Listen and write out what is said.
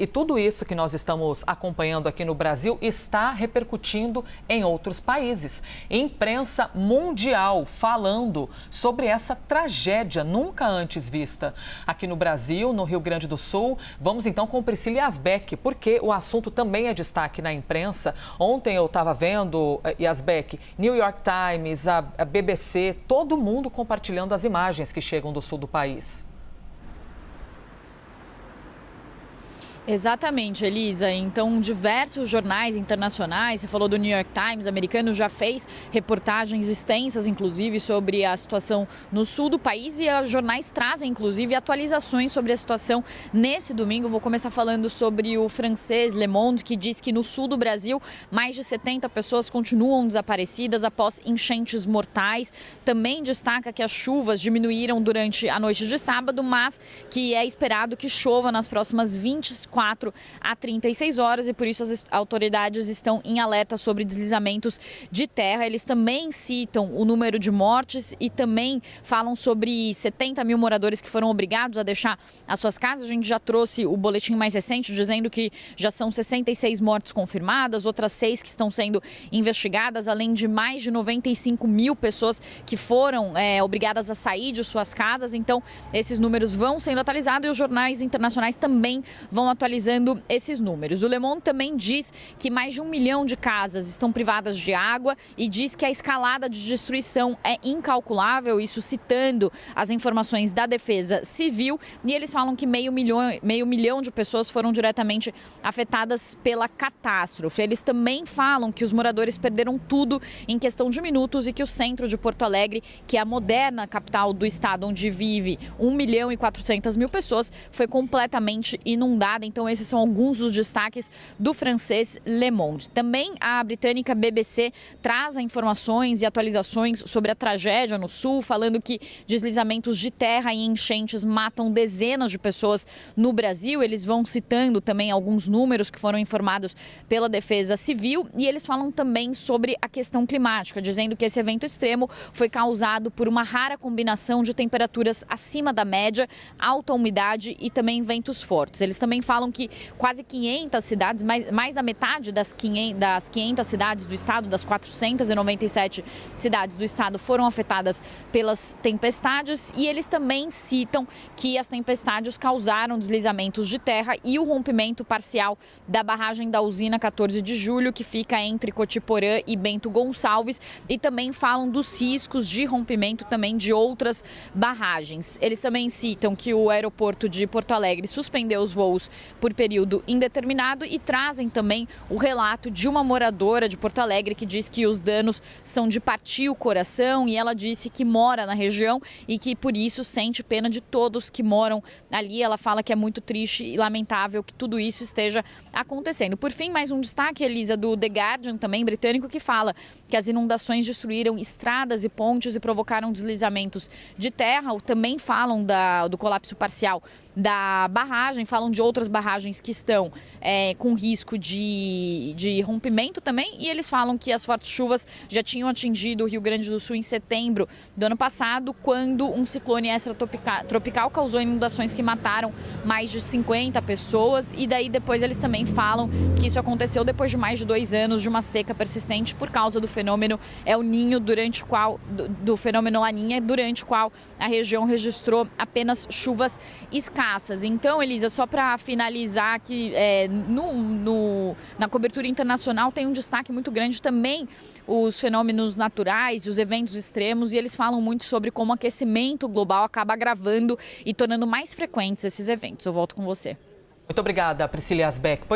E tudo isso que nós estamos acompanhando aqui no Brasil está repercutindo em outros países. Imprensa mundial falando sobre essa tragédia nunca antes vista. Aqui no Brasil, no Rio Grande do Sul, vamos então com Priscila Yazbek, porque o assunto também é destaque na imprensa. Ontem eu estava vendo, Yazbek, New York Times, a BBC, todo mundo compartilhando as imagens que chegam do sul do país. Exatamente, Elisa. Então, diversos jornais internacionais, você falou do New York Times, americano, já fez reportagens extensas, inclusive, sobre a situação no sul do país e os jornais trazem, inclusive, atualizações sobre a situação nesse domingo. Vou começar falando sobre o francês Le Monde, que diz que no sul do Brasil, mais de 70 pessoas continuam desaparecidas após enchentes mortais. Também destaca que as chuvas diminuíram durante a noite de sábado, mas que é esperado que chova nas próximas 24 a 36 horas e por isso as autoridades estão em alerta sobre deslizamentos de terra. Eles também citam o número de mortes e também falam sobre 70 mil moradores que foram obrigados a deixar as suas casas. A gente já trouxe o boletim mais recente dizendo que já são 66 mortes confirmadas, outras 6 que estão sendo investigadas, além de mais de 95 mil pessoas que foram obrigadas a sair de suas casas. Então, esses números vão sendo atualizados e os jornais internacionais também vão atualizando esses números. O Le Monde também diz que mais de 1 milhão de casas estão privadas de água e diz que a escalada de destruição é incalculável, isso citando as informações da Defesa Civil, e eles falam que meio milhão de pessoas foram diretamente afetadas pela catástrofe. Eles também falam que os moradores perderam tudo em questão de minutos e que o centro de Porto Alegre, que é a moderna capital do estado onde vive 1 milhão e 400 mil pessoas, foi completamente inundada. Então, esses são alguns dos destaques do francês Le Monde. Também a britânica BBC traz informações e atualizações sobre a tragédia no sul, falando que deslizamentos de terra e enchentes matam dezenas de pessoas no Brasil. Eles vão citando também alguns números que foram informados pela Defesa Civil e eles falam também sobre a questão climática, dizendo que esse evento extremo foi causado por uma rara combinação de temperaturas acima da média, alta umidade e também ventos fortes. Eles também falam que quase 500 cidades, mais da metade das 500 cidades do estado, das 497 cidades do estado foram afetadas pelas tempestades e eles também citam que as tempestades causaram deslizamentos de terra e o rompimento parcial da barragem da usina 14 de julho, que fica entre Cotiporã e Bento Gonçalves, e também falam dos riscos de rompimento também de outras barragens. Eles também citam que o aeroporto de Porto Alegre suspendeu os voos por período indeterminado e trazem também o relato de uma moradora de Porto Alegre que diz que os danos são de partir o coração e ela disse que mora na região e que por isso sente pena de todos que moram ali. Ela fala que é muito triste e lamentável que tudo isso esteja acontecendo. Por fim, mais um destaque, Elisa, do The Guardian, também britânico, que fala que as inundações destruíram estradas e pontes e provocaram deslizamentos de terra. Também falam do colapso parcial da barragem, falam de outras barragens que estão com risco de rompimento também, e eles falam que as fortes chuvas já tinham atingido o Rio Grande do Sul em setembro do ano passado, quando um ciclone extratropical causou inundações que mataram mais de 50 pessoas, e daí depois eles também falam que isso aconteceu depois de mais de 2 anos de uma seca persistente por causa do fenômeno El Niño, do fenômeno Laninha, durante o qual a região registrou apenas chuvas escassas. Então, Elisa, só para finalizar aqui, na cobertura internacional tem um destaque muito grande também os fenômenos naturais e os eventos extremos, e eles falam muito sobre como o aquecimento global acaba agravando e tornando mais frequentes esses eventos. Eu volto com você. Muito obrigada, Priscila Yazbek.